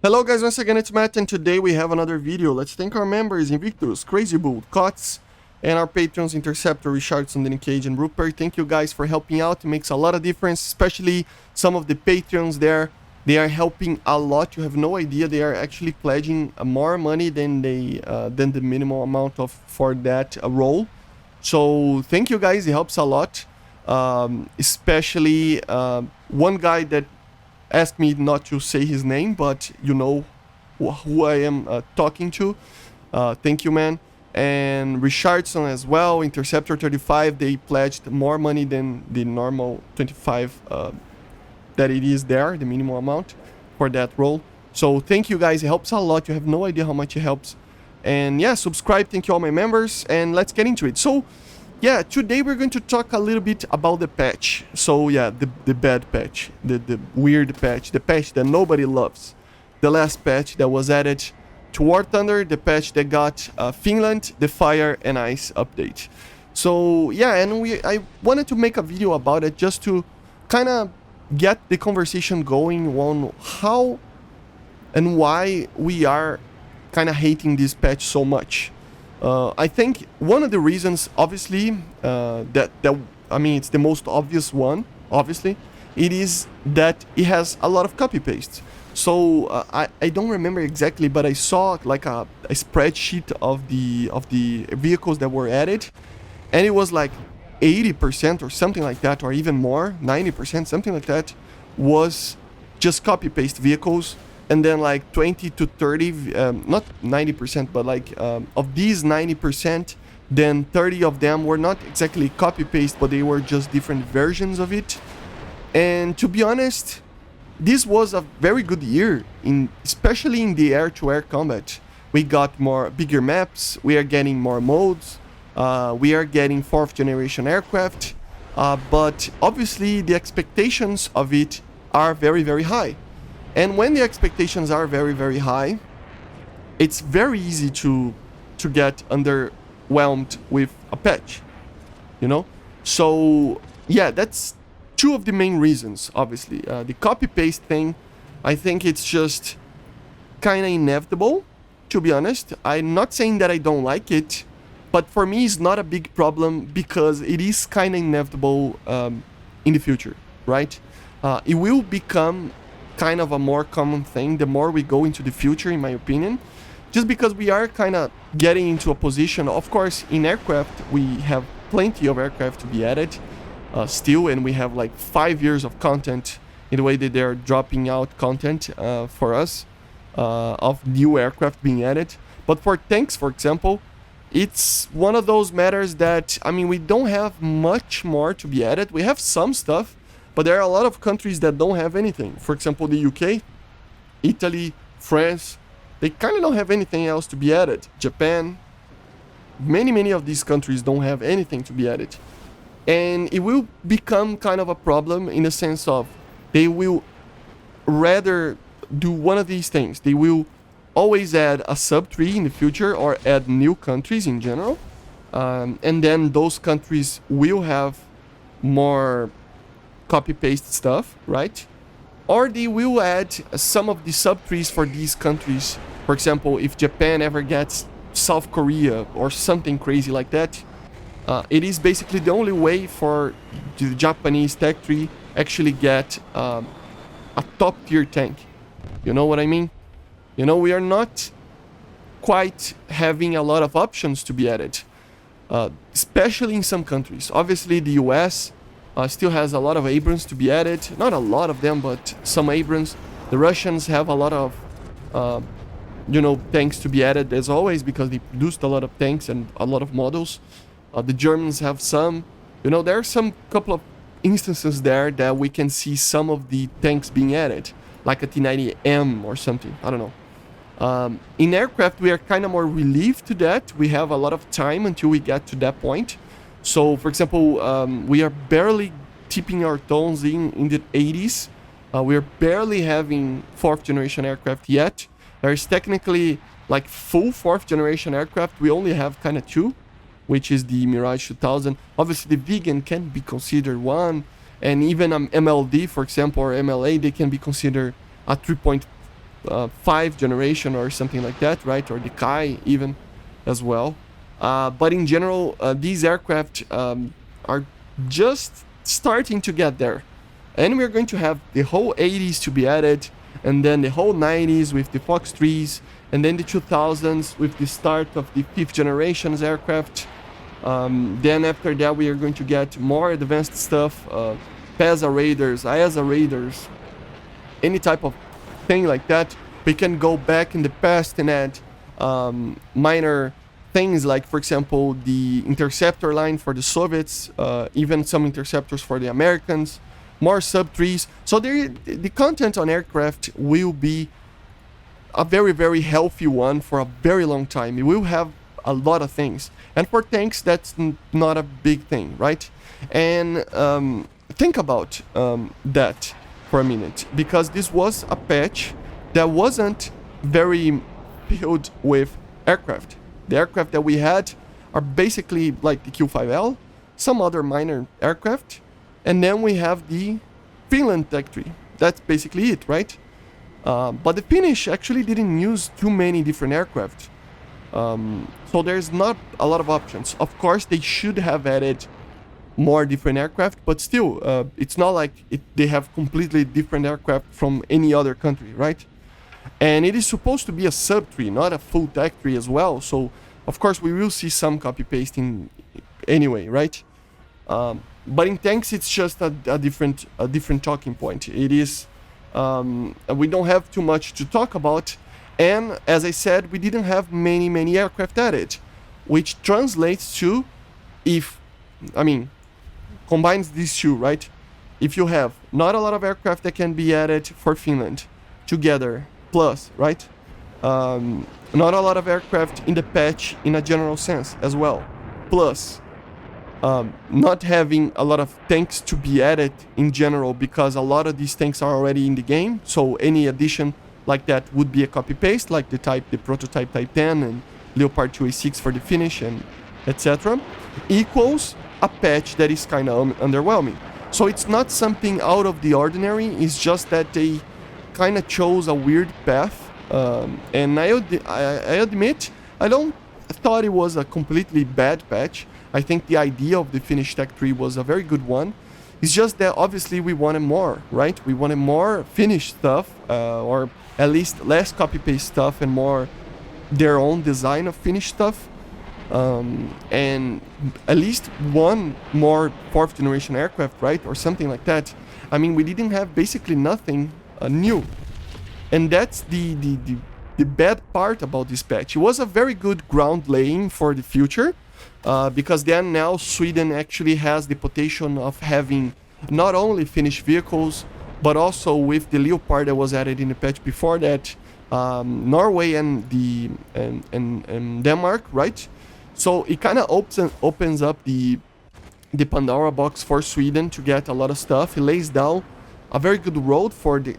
Hello guys, once again it's Matt and today we have another video. Let's thank our members Invictus, Crazy Bull, Cots, and our patrons Interceptor, Richardson, Danny Cage, and Rupert. Thank you guys for helping out. It makes a lot of difference, especially some of the patrons there. They are helping a lot. You have no idea. They are actually pledging more money than than the minimum amount of for that role. So thank you guys. It helps a lot. Especially one guy that asked me not to say his name, but you know who I am talking to. Thank you, man. And Richardson as well, Interceptor 35, they pledged more money than the normal 25 that it is there, the minimum amount for that role. So thank you guys, it helps a lot. You have no idea how much it helps. And yeah, subscribe, thank you all my members, and let's get into it. So yeah, today we're going to talk a little bit about the patch. So yeah, the bad patch, the weird patch, the patch that nobody loves. The last patch that was added to War Thunder, the patch that got Finland, the Fire and Ice update. So yeah, and I wanted to make a video about it just to kind of get the conversation going on how and why we are kind of hating this patch so much. I think one of the reasons, obviously, I mean, it's the most obvious one, obviously, it is that it has a lot of copy paste. So I don't remember exactly, but I saw like a spreadsheet of the vehicles that were added, and it was like 80% or something like that, or even more, 90%, something like that, was just copy paste vehicles. And then like 20 to 30, not 90%, but like of these 90%, then 30 of them were not exactly copy paste, but they were just different versions of it. And to be honest, this was a very good year, especially in the air-to-air combat. We got bigger maps, we are getting more modes, we are getting 4th generation aircraft, but obviously the expectations of it are very, very high. And when the expectations are very, very high, it's very easy to get underwhelmed with a patch, you know? So yeah, that's two of the main reasons, obviously. The copy-paste thing, I think it's just kind of inevitable, to be honest. I'm not saying that I don't like it, but for me it's not a big problem because it is kind of inevitable in the future, right? It will become kind of a more common thing the more we go into the future, in my opinion, just because we are kind of getting into a position. Of course, in aircraft we have plenty of aircraft to be added still, and we have like 5 years of content in the way that they're dropping out content for us of new aircraft being added. But for tanks, for example, it's one of those matters that, I mean, we don't have much more to be added. We have some stuff, but there are a lot of countries that don't have anything. For example, the UK, Italy, France, they kind of don't have anything else to be added. Japan, many of these countries don't have anything to be added. And it will become kind of a problem in the sense of they will rather do one of these things. They will always add a subtree in the future or add new countries in general. And then those countries will have more copy-paste stuff, right? Or they will add some of the subtrees for these countries. For example, if Japan ever gets South Korea or something crazy like that, it is basically the only way for the Japanese tech tree actually get a top-tier tank. You know what I mean? You know, we are not quite having a lot of options to be added, especially in some countries. Obviously, the US still has a lot of Abrams to be added. Not a lot of them, but some Abrams. The Russians have a lot of, tanks to be added as always because they produced a lot of tanks and a lot of models. The Germans have some. You know, there are some couple of instances there that we can see some of the tanks being added, like a T-90M or something. I don't know. In aircraft, we are kind of more relieved to that. We have a lot of time until we get to that point. So, for example, we are barely tipping our toes in the 80s. We are barely having 4th generation aircraft yet. There's technically like full 4th generation aircraft. We only have kind of 2, which is the Mirage 2000. Obviously, the Vegan can be considered one, and even MLD, for example, or MLA, they can be considered a 3.5 5th generation or something like that, right? Or the Kai even as well. But in general, these aircraft are just starting to get there. And we're going to have the whole 80s to be added, and then the whole 90s with the Fox 3s, and then the 2000s with the start of the 5th generation's aircraft. Then after that, we are going to get more advanced stuff, PESA radars, IASA radars, any type of thing like that. We can go back in the past and add minor things like, for example, the interceptor line for the Soviets, even some interceptors for the Americans, more subtrees. So the content on aircraft will be a very, very healthy one for a very long time. It will have a lot of things. And for tanks, that's not a big thing, right? And think about that for a minute, because this was a patch that wasn't very filled with aircraft. The aircraft that we had are basically like the Q5L, some other minor aircraft, and then we have the Finland Tech Tree. That's basically it, right? But the Finnish actually didn't use too many different aircraft. So there's not a lot of options. Of course, they should have added more different aircraft, but still, it's not like they have completely different aircraft from any other country, right? And it is supposed to be a subtree, not a full tech tree as well. So, of course, we will see some copy-pasting anyway, right? But in tanks, it's just a different talking point. It is, we don't have too much to talk about. And as I said, we didn't have many aircraft added, which translates to, combines these two, right? If you have not a lot of aircraft that can be added for Finland together, plus, right? Not a lot of aircraft in the patch in a general sense as well, plus not having a lot of tanks to be added in general, because a lot of these tanks are already in the game, so any addition like that would be a copy-paste, like the prototype Type 10 and Leopard 2A6 for the Finnish and etc. equals a patch that is kind of underwhelming. So it's not something out of the ordinary, it's just that they kind of chose a weird path. And I admit, I thought it was a completely bad patch. I think the idea of the Finnish Tech Tree was a very good one. It's just that obviously we wanted more, right? We wanted more Finnish stuff, or at least less copy-paste stuff and more their own design of Finnish stuff. And at least one more 4th generation aircraft, right? Or something like that. I mean, we didn't have basically nothing new. And that's the bad part about this patch. It was a very good ground laying for the future, because then now Sweden actually has the potential of having not only Finnish vehicles, but also with the Leopard that was added in the patch before that, Norway and Denmark, right? So it kind of opens up the Pandora box for Sweden to get a lot of stuff. It lays down a very good road for the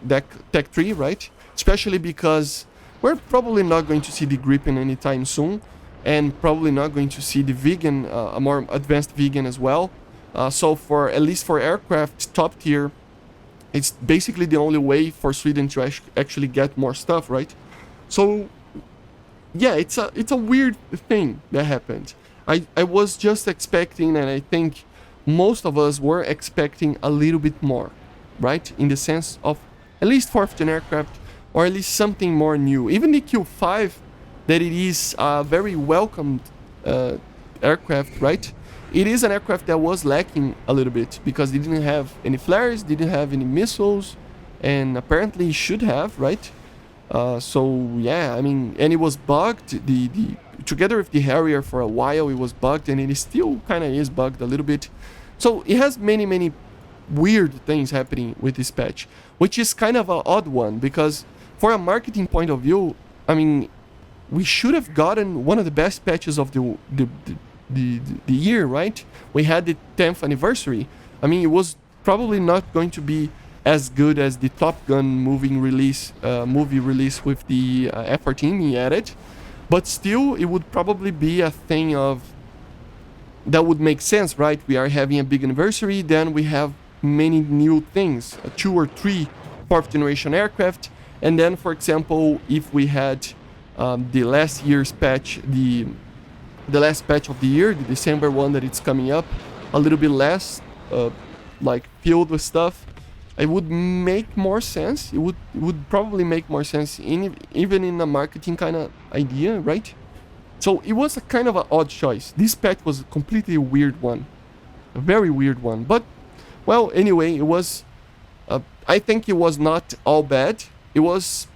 Tech Tree, right? Especially because we're probably not going to see the Gripen anytime soon, and probably not going to see the vegan, a more advanced vegan as well. So for at least for aircraft top tier, it's basically the only way for Sweden to actually get more stuff, right? So yeah, it's a weird thing that happened. I was just expecting, and I think most of us were expecting a little bit more, right? In the sense of at least 4th gen aircraft, or at least something more new. Even the Q5, that it is a very welcomed aircraft, right? It is an aircraft that was lacking a little bit, because it didn't have any flares, didn't have any missiles, and apparently it should have, right? So yeah, I mean, and it was bugged. The together with the Harrier for a while, it was bugged, and it is still kind of is bugged a little bit. So it has many weird things happening with this patch, which is kind of an odd one, because for a marketing point of view, I mean, we should have gotten one of the best patches of the year, right? We had the 10th anniversary. I mean, it was probably not going to be as good as the Top Gun movie release with the F-14 added, but still, it would probably be a thing of that would make sense, right? We are having a big anniversary, then we have many new things, 2 or 3 4th generation aircraft, And then, for example, if we had the last year's patch, the last patch of the year, the December one that it's coming up, a little bit less like filled with stuff, it would make more sense. It would probably make more sense even in a marketing kind of idea, right? So it was a kind of an odd choice. This patch was a completely weird one, a very weird one. But well, anyway, it was. I think it was not all bad. It was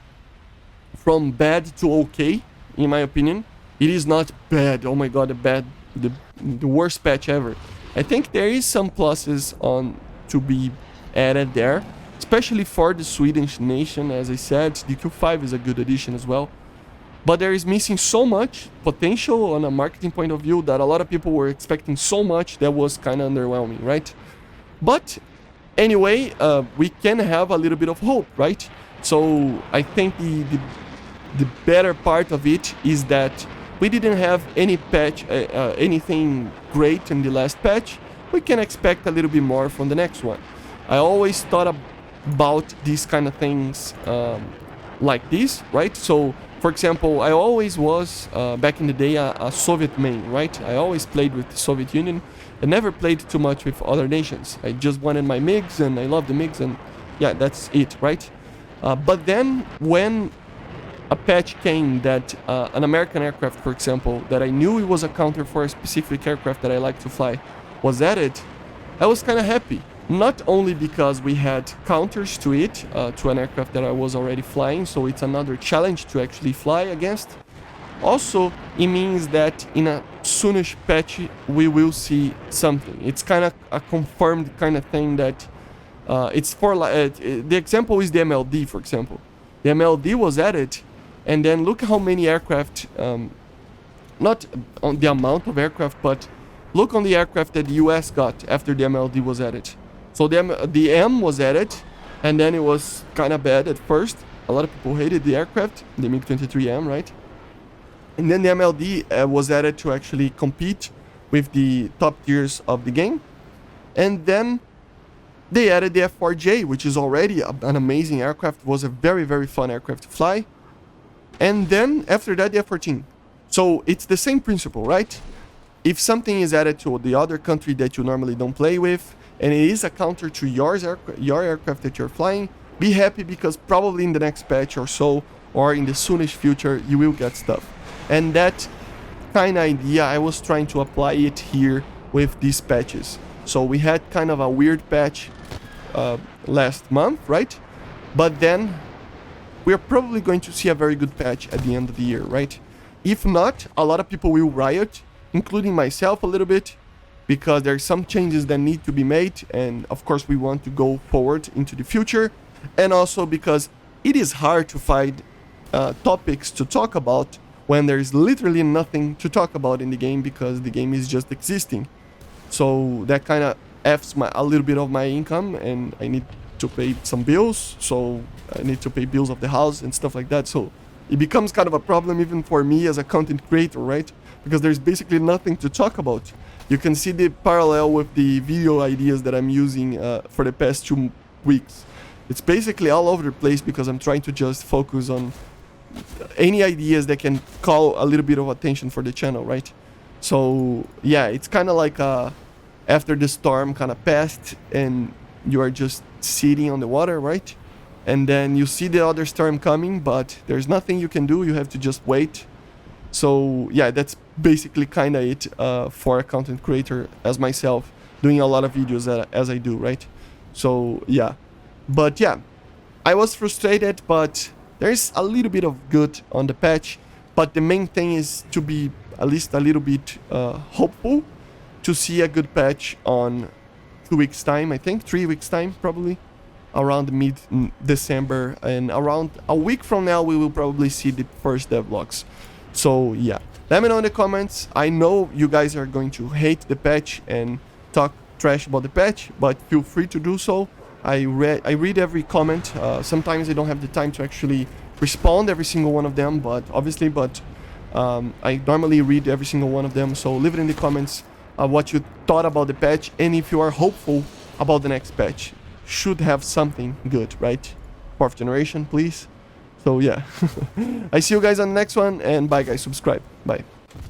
from bad to okay, in my opinion. It is not bad. Oh my god, the worst patch ever. I think there is some pluses on to be added there, especially for the Swedish nation. As I said, the Q5 is a good addition as well. But there is missing so much potential on a marketing point of view that a lot of people were expecting so much that was kind of underwhelming, right? But anyway, we can have a little bit of hope, right? So I think the better part of it is that we didn't have any patch, anything great in the last patch. We can expect a little bit more from the next one. I always thought about these kind of things like this, right? So, for example, I always was, back in the day, a Soviet main, right? I always played with the Soviet Union. I never played too much with other nations. I just wanted my MiGs, and I love the MiGs, and yeah, that's it, right? But then, when a patch came that an American aircraft, for example, that I knew it was a counter for a specific aircraft that I like to fly, was added, I was kind of happy. Not only because we had counters to it, to an aircraft that I was already flying, so it's another challenge to actually fly against. Also, it means that in a soonish patch, we will see something. It's kind of a confirmed kind of thing that it's for... the example is the MLD, for example. The MLD was added, and then look how many aircraft... not on the amount of aircraft, but look on the aircraft that the US got after the MLD was added. So the M was added, and then it was kind of bad at first. A lot of people hated the aircraft, the MiG-23M, right? And then the MLD was added to actually compete with the top tiers of the game. And then they added the F4J, which is already an amazing aircraft. It was a very, very fun aircraft to fly. And then after that, the F-14. So it's the same principle, right? If something is added to the other country that you normally don't play with, and it is a counter to your aircraft that you're flying, be happy, because probably in the next patch or so, or in the soonish future, you will get stuff. And that kind of idea, I was trying to apply it here with these patches. So we had kind of a weird patch last month, right? But then we're probably going to see a very good patch at the end of the year, right? If not, a lot of people will riot, including myself a little bit, because there are some changes that need to be made, and of course we want to go forward into the future, and also because it is hard to find topics to talk about when there is literally nothing to talk about in the game, because the game is just existing. So that kind of F's a little bit of my income, and I need to pay some bills, so I need to pay bills of the house and stuff like that. So it becomes kind of a problem even for me as a content creator, right? Because there's basically nothing to talk about. You can see the parallel with the video ideas that I'm using for the past 2 weeks. It's basically all over the place because I'm trying to just focus on any ideas that can call a little bit of attention for the channel, right? So yeah, it's kind of like after the storm kind of passed and you are just sitting on the water, right? And then you see the other storm coming, but there's nothing you can do. You have to just wait. So yeah, that's basically kind of it for a content creator as myself, doing a lot of videos as I do, right? So yeah, but yeah, I was frustrated, but there's a little bit of good on the patch. But the main thing is to be at least a little bit hopeful to see a good patch on 2 weeks time, I think 3 weeks time probably, around mid-December, and around a week from now we will probably see the first devlogs. So yeah, let me know in the comments. I know you guys are going to hate the patch and talk trash about the patch, but feel free to do so. I read every comment. Sometimes I don't have the time to actually respond every single one of them, but I normally read every single one of them. So leave it in the comments what you thought about the patch, and if you are hopeful about the next patch. Should have something good, right? 4th generation, please. So yeah. I see you guys on the next one, and bye guys, subscribe. Bye.